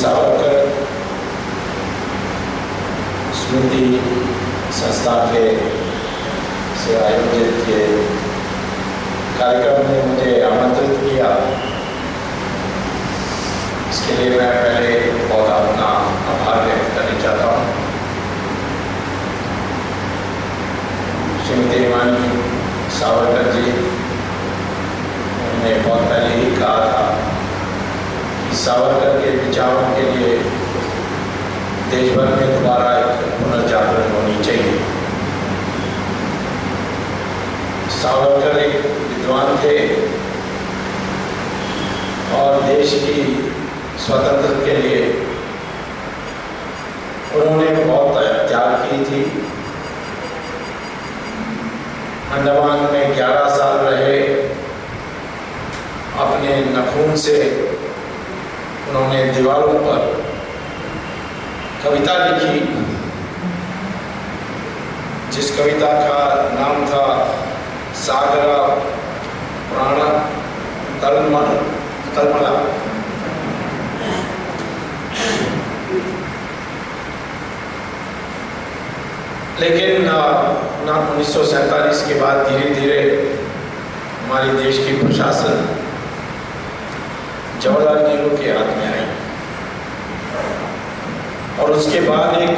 सावरकर स्मृति संस्था के से आयोजित ये कार्यक्रम में मुझे आमंत्रित किया। इसके लिए मैं पहले बहुत अपना आभार व्यक्त करना चाहता हूँ। श्रीमती हिमानी सावरकर जी ने बहुत पहले ही कहा था कि सावरकर के विचारों के लिए देश भर में दोबारा एक पुनर्जागरण होनी चाहिए। सावरकर एक विद्वान थे और देश की स्वतंत्रता के लिए उन्होंने बहुत त्याग की थी। अंडमान में 11 साल रहे। अपने नखून से उन्होंने दीवारों पर कविता लिखी, जिस कविता का नाम था सागरा प्राण तलमला। लेकिन 1947 के बाद धीरे धीरे हमारे देश की प्रशासन जवाहरलाल नेहरू के हाथ में आई और उसके बाद एक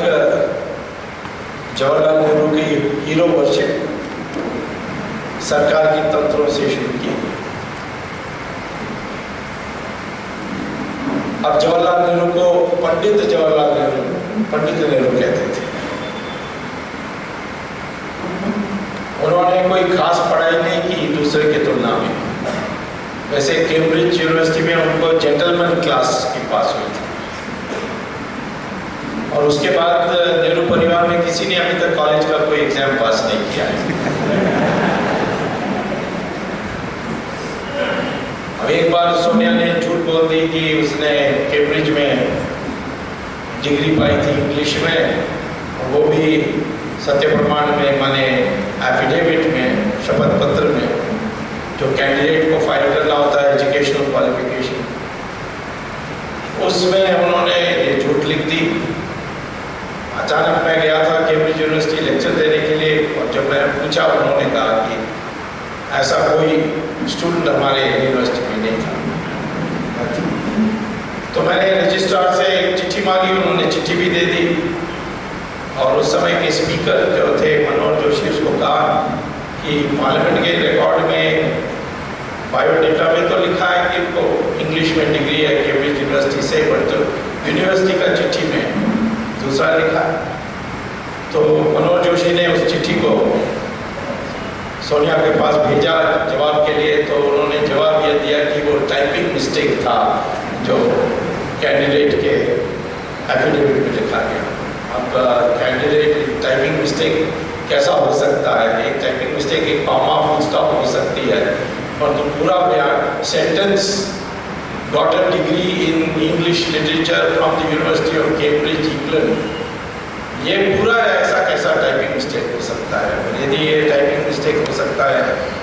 जवाहरलाल नेहरू की हीरो वर्शिप सरकार की तंत्रों से शुरू की। अब जवाहरलाल नेहरू को पंडित जवाहरलाल नेहरू, पंडित नेहरू कहते थे। उन्होंने कोई खास पढ़ाई नहीं की दूसरे की तुलना में। वैसे कैम्ब्रिज यूनिवर्सिटी में उनको जेंटलमैन क्लास की पास हुई थी और उसके बाद नेहरू परिवार में किसी ने अभी तक कॉलेज का कोई एग्जाम पास नहीं किया है। अब एक बार सोनिया ने झूठ बोल दी कि उसने कैम्ब्रिज में डिग्री पाई थी इंग्लिश में, वो भी सत्य प्रमाण में, माने एफिडेविट में, शपथ पत्र में जो कैंडिडेट को फाइल करना होता है एजुकेशनल क्वालिफिकेशन, उसमें उन्होंने ये झूठ लिख दी। अचानक मैं गया था कैम्ब्रिज यूनिवर्सिटी लेक्चर देने के लिए और जब मैंने पूछा, उन्होंने कहा कि ऐसा कोई स्टूडेंट हमारे यूनिवर्सिटी में नहीं था। तो मैंने रजिस्ट्रार से एक चिट्ठी मांगी, उन्होंने चिट्ठी भी दे दी और उस समय के स्पीकर जो थे मनोहर जोशी, उसको कहा कि पार्लियामेंट के रिकॉर्ड में बायोडेटा में तो लिखा है कि इनको इंग्लिश में डिग्री है कैम्ब्रिज यूनिवर्सिटी से, बट तो यूनिवर्सिटी का चिट्ठी में दूसरा लिखा। तो मनोहर जोशी ने उस चिट्ठी को सोनिया के पास भेजा जवाब के लिए, तो उन्होंने जवाब ये दिया कि वो टाइपिंग मिस्टेक था जो कैंडिडेट के एफिडेविट में लिखा गया। अब कैंडिडेट टाइपिंग मिस्टेक कैसा हो सकता है? एक टाइपिंग मिस्टेक एक कॉमा फुल स्टॉप हो सकती है, और तो पूरा बयान sentence got a degree in English literature from the university of Cambridge England, ये पूरा ऐसा कैसा टाइपिंग मिस्टेक हो सकता है? यदि ये टाइपिंग मिस्टेक हो सकता है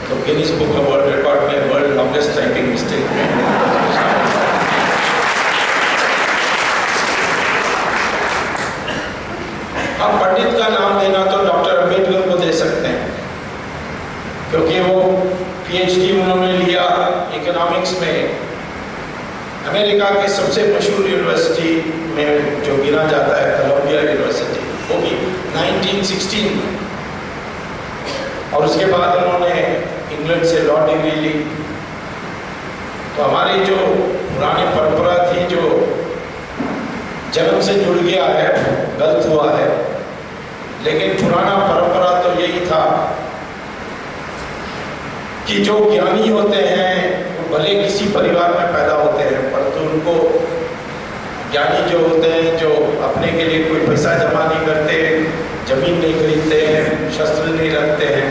तो Guinness book of world record में वर्ल्ड लॉन्गेस्ट टाइपिंग मिस्टेक में अब पंडित का नाम देना तो डॉक्टर अम्बेडकर को दे सकते हैं, क्योंकि वो पीएचडी उन्होंने लिया इकोनॉमिक्स में अमेरिका की सबसे मशहूर यूनिवर्सिटी में जो गिना जाता है कोलंबिया यूनिवर्सिटी, वो भी 1916 में। और उसके बाद उन्होंने इंग्लैंड से लॉ डिग्री ली। तो हमारी जो पुरानी परंपरा थी, जो जन्म से जुड़ गया है, गलत हुआ है, लेकिन पुराना परंपरा तो यही था कि जो ज्ञानी होते हैं वो भले किसी परिवार में पैदा होते हैं, परंतु उनको ज्ञानी जो होते हैं, जो अपने के लिए कोई पैसा जमा नहीं करते, जमीन नहीं खरीदते हैं, शस्त्र नहीं रखते हैं,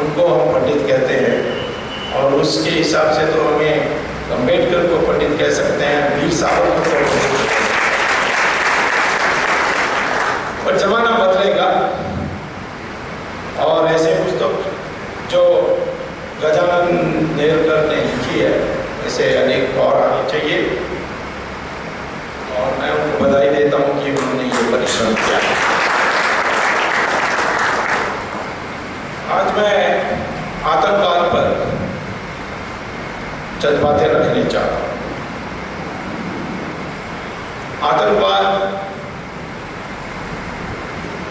उनको हम पंडित कहते हैं। और उसके हिसाब से तो हमें अम्बेडकर को पंडित कह सकते हैं, वीर सावरकर को पंडित। पर जमाना बदलेगा और ऐसे पुस्तक जो गजानन नेरुलकर ने लिखी है, ऐसे अनेक और आनी चाहिए। और मैं परिश्रम किया। आज मैं आतंकवाद पर चंद बातें रखनी चाहता हूं। आतंकवाद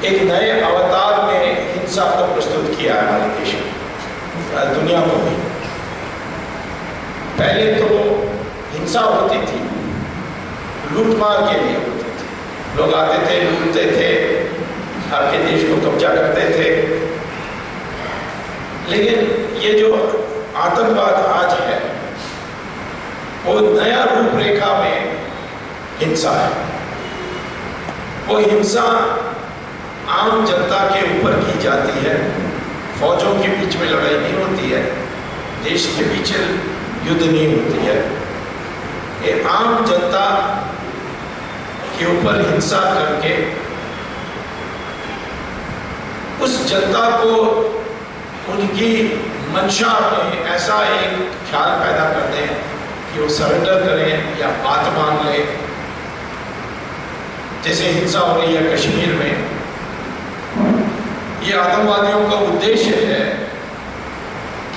एक नए अवतार में हिंसा को प्रस्तुत किया है हमारे देश में, दुनिया को भी। पहले तो हिंसा होती थी, लूटमार के लिए होती थी, लोग आते थे, लूटते थे, आपके देश को कब्जा करते थे। लेकिन ये जो आतंकवाद आज है वो नया रूपरेखा में हिंसा है। वो हिंसा आम जनता के ऊपर की जाती है, फौजों के बीच में लड़ाई नहीं होती है, देश के बीच युद्ध नहीं होती है। ये आम जनता के ऊपर हिंसा करके उस जनता को उनकी मंशा में ऐसा एक ख्याल पैदा करते हैं कि वो सरेंडर करें या बात मान लें। जैसे हिंसा हो रही है कश्मीर में, ये आतंकवादियों का उद्देश्य है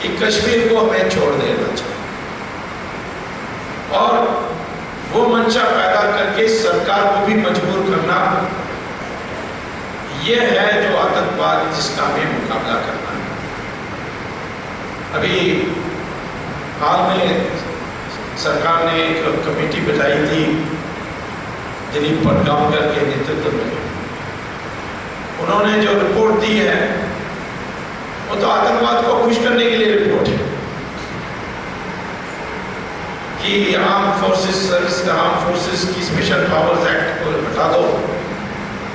कि कश्मीर को हमें छोड़ देना चाहिए और वो मंशा पैदा करके सरकार को भी मजबूर करना। ये है जो आतंकवाद जिसका हमें मुकाबला करना है। अभी हाल में सरकार ने एक कमेटी बिठाई थी दिलीप पटगांवकर के नेतृत्व में। उन्होंने जो रिपोर्ट दी है वो तो आतंकवाद को खुश करने के लिए रिपोर्ट है कि आर्म फोर्सेस की स्पेशल पावर्स एक्ट को हटा दो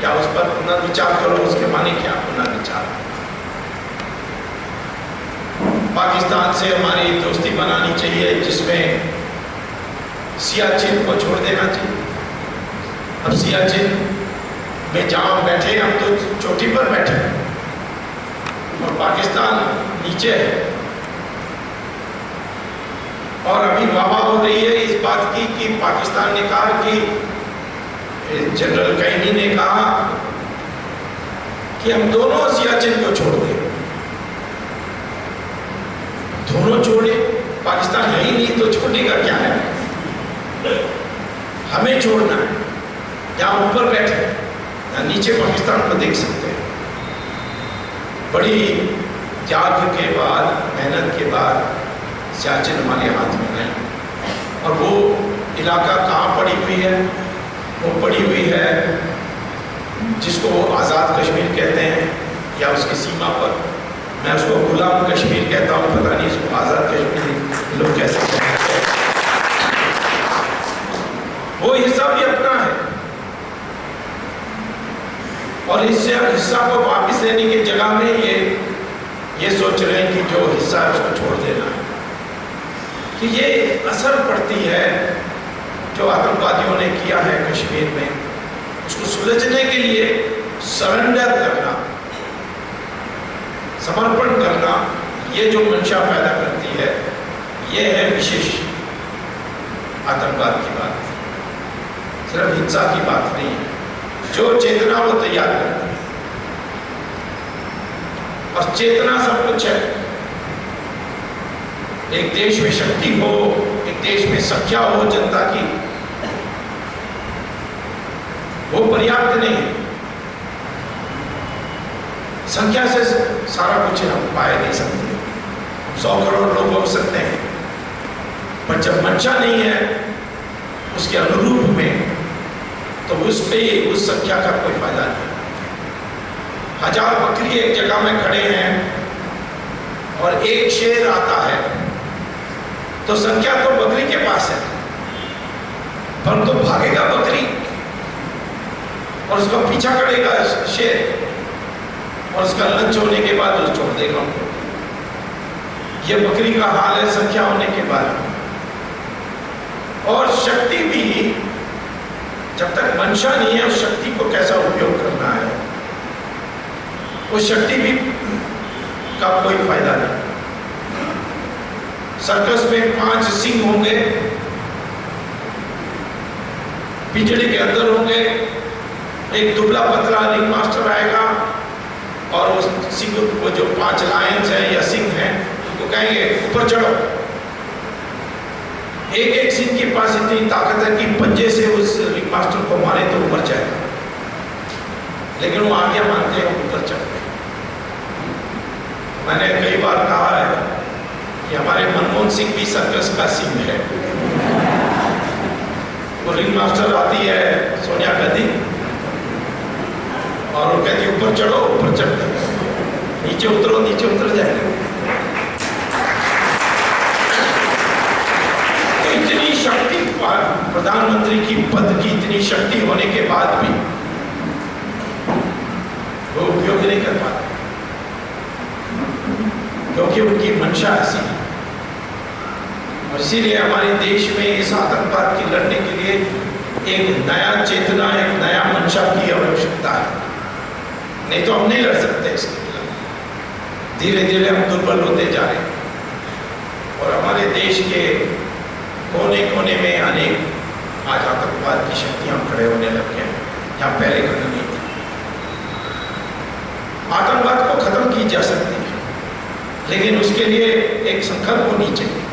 या उस पर पुनर्विचार करो। उसके माने क्या पुनर्विचार? पाकिस्तान से हमारी दोस्ती बनानी चाहिए जिसमें सियाचिन को छोड़ देना चाहिए। अब सियाचिन में जहाँ बैठे हम तो चोटी पर बैठे और पाकिस्तान नीचे है। और अभी वाह हो रही है इस बात की कि पाकिस्तान ने कहा कि जनरल कैनी ने कहा कि हम दोनों सियाचिन को छोड़ दें। दोनों छोड़े, पाकिस्तान है ही नहीं तो छोड़ने का क्या है? हमें छोड़ना है। जहाँ ऊपर बैठे या नीचे पाकिस्तान को देख सकते हैं। बड़ी त्याग के बाद, मेहनत के बाद सियाचिन हमारे हाथ में है। और वो इलाका कहाँ पड़ी हुई है? वो पड़ी हुई है जिसको वो आज़ाद कश्मीर कहते हैं या उसकी सीमा पर। मैं उसको गुलाम कश्मीर कहता हूँ, पता नहीं इसको आज़ाद कश्मीर लोग कैसे कहते हैं। वो हिस्सा भी अपना है और इससे हिस्सा को वापस लेने की जगह में ये सोच रहे हैं कि जो हिस्सा है उसको छोड़ देना है। कि ये असर पड़ती है जो आतंकवादियों ने किया है कश्मीर में, उसको सुलझने के लिए सरेंडर करना, समर्पण करना, ये जो मंशा पैदा करती है, ये है विशेष आतंकवाद की बात। सिर्फ हिंसा की बात नहीं है। जो चेतना वो तैयार करती है और चेतना सब कुछ है। एक देश में शक्ति हो, एक देश में संख्या हो जनता की, वो पर्याप्त नहीं है। संख्या से सारा कुछ हम पाए नहीं सकते। 100 करोड़ लोग हो सकते हैं, पर जब मंशा नहीं है उसके अनुरूप में, तो उस पे उस संख्या का कोई फायदा नहीं। 1000 बकरी एक जगह में खड़े हैं और एक शेर आता है तो संख्या तो बकरी के पास है, पर तो भागेगा बकरी और उसका पीछा करेगा शेर और उसका लंच होने के बाद वो छोड़ देगा उनको। ये बकरी का हाल है संख्या होने के बाद। और शक्ति भी, जब तक मंशा नहीं है उस शक्ति को कैसा उपयोग करना है, उस शक्ति भी का कोई फायदा नहीं। सर्कस में 5 सिंह होंगे, पिंजड़े के अंदर होंगे एक दुबला पतला रिंग मास्टर आएगा और वो सिंह, वो जो 5 लायंस हैं या सिंह हैं, उनको कहेंगे ऊपर चढ़ो। एक सिंह के पास इतनी ताकत है कि पंजे से उस रिंग मास्टर को मारे तो ऊपर जाएगा, लेकिन वो आज्ञा मानते हैं, ऊपर चढ़ते हैं। मैंने कई बार कहा है कि हमारे मनमोहन सिंह भी सर्कस का सिंह है। वो रिंग मास्टर आती है सोनिया गांधी और वो कहती है ऊपर चढ़ो, ऊपर चढ़ते, नीचे उतरो, नीचे उतर जाएगा। तो इतनी शक्ति, प्रधानमंत्री की पद की इतनी शक्ति होने के बाद भी वो उपयोग नहीं कर पाते, क्योंकि उनकी मंशा ऐसी है। और इसीलिए हमारे देश में इस आतंकवाद की लड़ने के लिए एक नया चेतना, एक नया मंशा की आवश्यकता है, नहीं तो हम नहीं लड़ सकते इसके खिलाफ। धीरे धीरे हम दुर्बल होते जा रहे हैं और हमारे देश के कोने कोने में अनेक आज आतंकवाद की शक्तियां खड़े होने लग गए हैं, जहाँ पहले कभी नहीं थी। आतंकवाद को खत्म की जा सकती है, लेकिन उसके लिए एक संकल्प होनी चाहिए।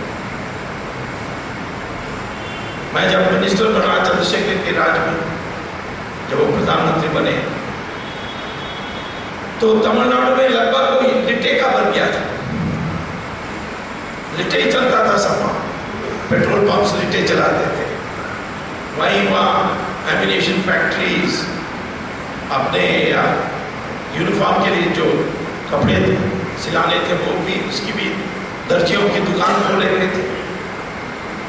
मैं जब मिनिस्टर बना चंद्रशेखर के राज में, जब वो प्रधानमंत्री बने, तो तमिलनाडु में लगभग कोई लिट्टे का बन गया था। लिट्टे ही चलता था सब, पेट्रोल पंप्स लिट्टे चलाते थे। वहीं वहाँ एमिनेशन फैक्ट्रीज, अपने यूनिफॉर्म के लिए जो कपड़े सिलाने थे वो भी, उसकी भी दर्जियों की दुकान खोले हुए थे।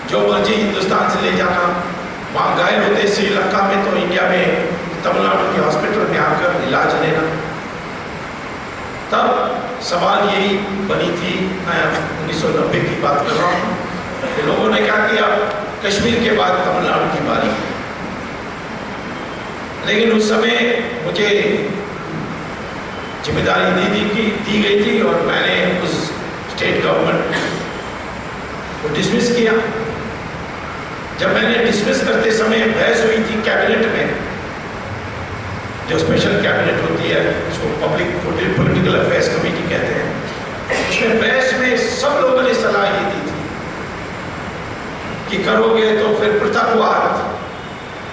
जो मर्जी हिंदुस्तान से ले जाना, वहाँ घायल होते श्रीलंका में तो इंडिया में तमिलनाडु के हॉस्पिटल में आकर इलाज लेना। तब सवाल यही बनी थी, मैं 1990 की बात कर रहा हूँ, कि लोगों ने कहा कि अब कश्मीर के बाद तमिलनाडु की बारी। लेकिन उस समय मुझे जिम्मेदारी दी गई थी और मैंने उस स्टेट गवर्नमेंट को डिसमिस किया। जब मैंने डिसमिस करते समय बहस हुई थी कैबिनेट में, जो स्पेशल कैबिनेट होती है, उसको पब्लिक पॉलिटिकल अफेयर्स कमेटी कहते हैं, उसमें बहस में सब लोगों ने सलाह ये दी थी कि करोगे तो फिर पृथकवाद,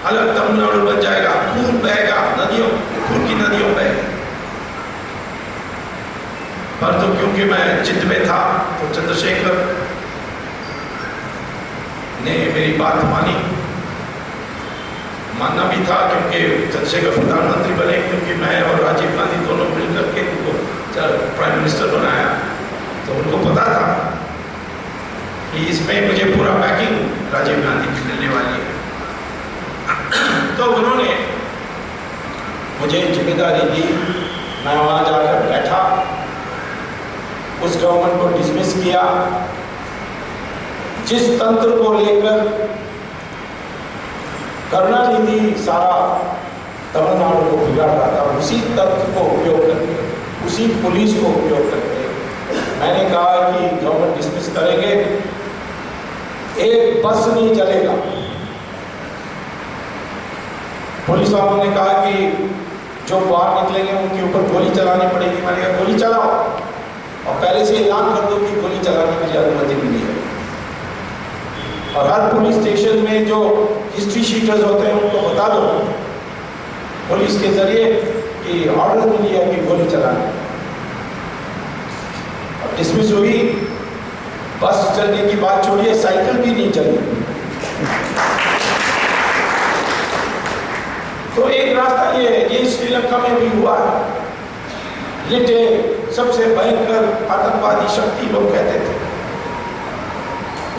अलग तमिलनाडु बन जाएगा, खून बहेगा, नदियों, खून की नदियों बहेगी। पर तो क्योंकि मैं जिद में था, तो चंद्रशेखर ने मेरी बात मानी। मानना भी था, क्योंकि चंद्रशेखर प्रधानमंत्री बने, क्योंकि मैं और राजीव गांधी दोनों मिलकर के उनको प्राइम मिनिस्टर बनाया, तो उनको पता था कि इसमें मुझे पूरा बैकिंग राजीव गांधी की मिलने वाली है। तो उन्होंने मुझे जिम्मेदारी दी, मैं वहाँ जाकर बैठा, उस गवर्नमेंट को डिसमिस किया। जिस तंत्र को लेकर करुणानिधि सारा तमिलनाडु को बिगाड़ रहा था, उसी तंत्र को उपयोग करके, उसी पुलिस को उपयोग करके मैंने कहा कि गवर्नमेंट डिसमिस करेंगे, एक बस नहीं चलेगा। पुलिस वालों ने कहा कि जो बाहर निकलेंगे उनके ऊपर गोली चलानी पड़ेगी। मैंने कहा गोली चलाओ, और पहले से ऐलान कर दो कि गोली चलाने के लिए अनुमति मिली है। और हर पुलिस स्टेशन में जो हिस्ट्री शीटर्स होते हैं उनको बता दो पुलिस के जरिए कि ऑर्डर मिली है कि गोली चलाने। और डिसमिस हुई, बस चलने की बात छोड़िए, साइकिल भी नहीं चली। तो एक रास्ता ये श्रीलंका में भी हुआ है। लिट्टे सबसे भयंकर आतंकवादी शक्ति लोग कहते थे,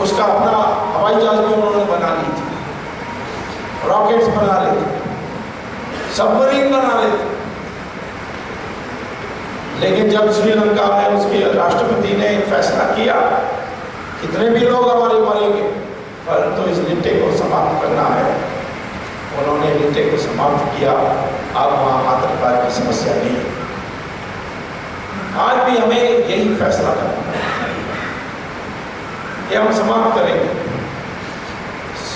उसका अपना हवाई जहाज भी उन्होंने बना ली थी, रॉकेट्स बना लेते, सबमरीन बना लेते। लेकिन जब श्रीलंका में उसके राष्ट्रपति ने फैसला किया कितने भी लोग हमारे मरेंगे, पर तो इस लिट्टे को समाप्त करना है, उन्होंने लिट्टे को समाप्त किया। अब वहाँ आतंकवाद की समस्या नहीं है। आज भी हमें यही फैसला करना है कि हम समाप्त करेंगे।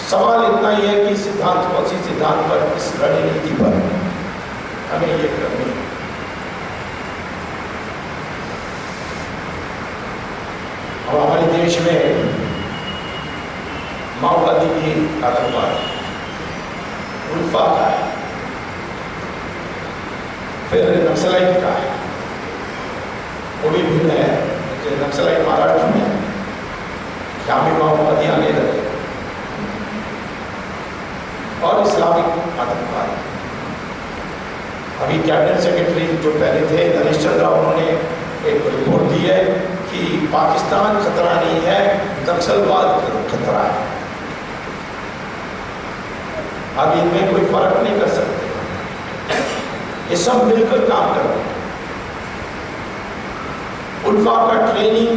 सवाल इतना ही है कि सिद्धांत, कौन सी सिद्धांत पर, इस रणनीति पर। हमें ये करनी है। अब हमारे देश में माओवादी की आतंकवाद उल्फा का है, फिर नक्सलाइट का है, वो भी भिन्न है। जैसे नक्सलाइट महाराष्ट्र में है, यहाँ भी माओवादी आने लगे, और इस्लामिक आतंकवाद। अभी कैबिनेट सेक्रेटरी जो पहले थे नरेश चंद्रा, उन्होंने एक रिपोर्ट दी है कि पाकिस्तान खतरा नहीं है, नक्सलवाद खतरा है। अब इनमें कोई फर्क नहीं कर सकते, ये सब मिलकर काम कर रहे हैं। उल्फा का ट्रेनिंग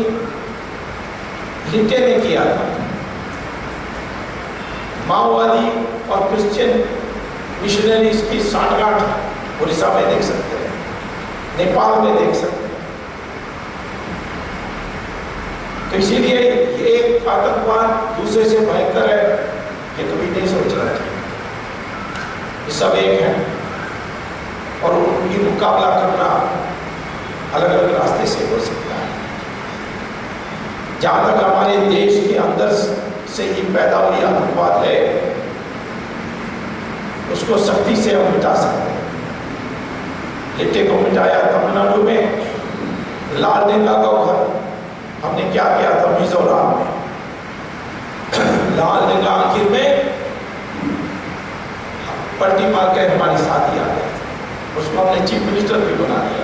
लिट्टे ने किया था। माओवादी और क्रिश्चियन मिशनरीज की सांठगांठ उड़ीसा में देख सकते हैं, नेपाल में देख सकते हैं। तो इसीलिए एक आतंकवाद दूसरे से भयंकर है, ये कभी नहीं सोचना चाहिए। ये सब एक है और उनकी मुकाबला करना अलग अलग रास्ते से हो सकता है। जहां तक हमारे देश के अंदर से ही पैदा हुई आतंकवाद है, उसको सख्ती से हम मिटा सकते हैं। लिट्टे को मिटाया तमिलनाडु में, लाल डेंगा का घर हमने क्या किया था मिजोरम में। लाल डेंगा आखिर में पलटी मार कर हमारे साथ ही आ गए, उसको हमने चीफ मिनिस्टर भी बना दिया।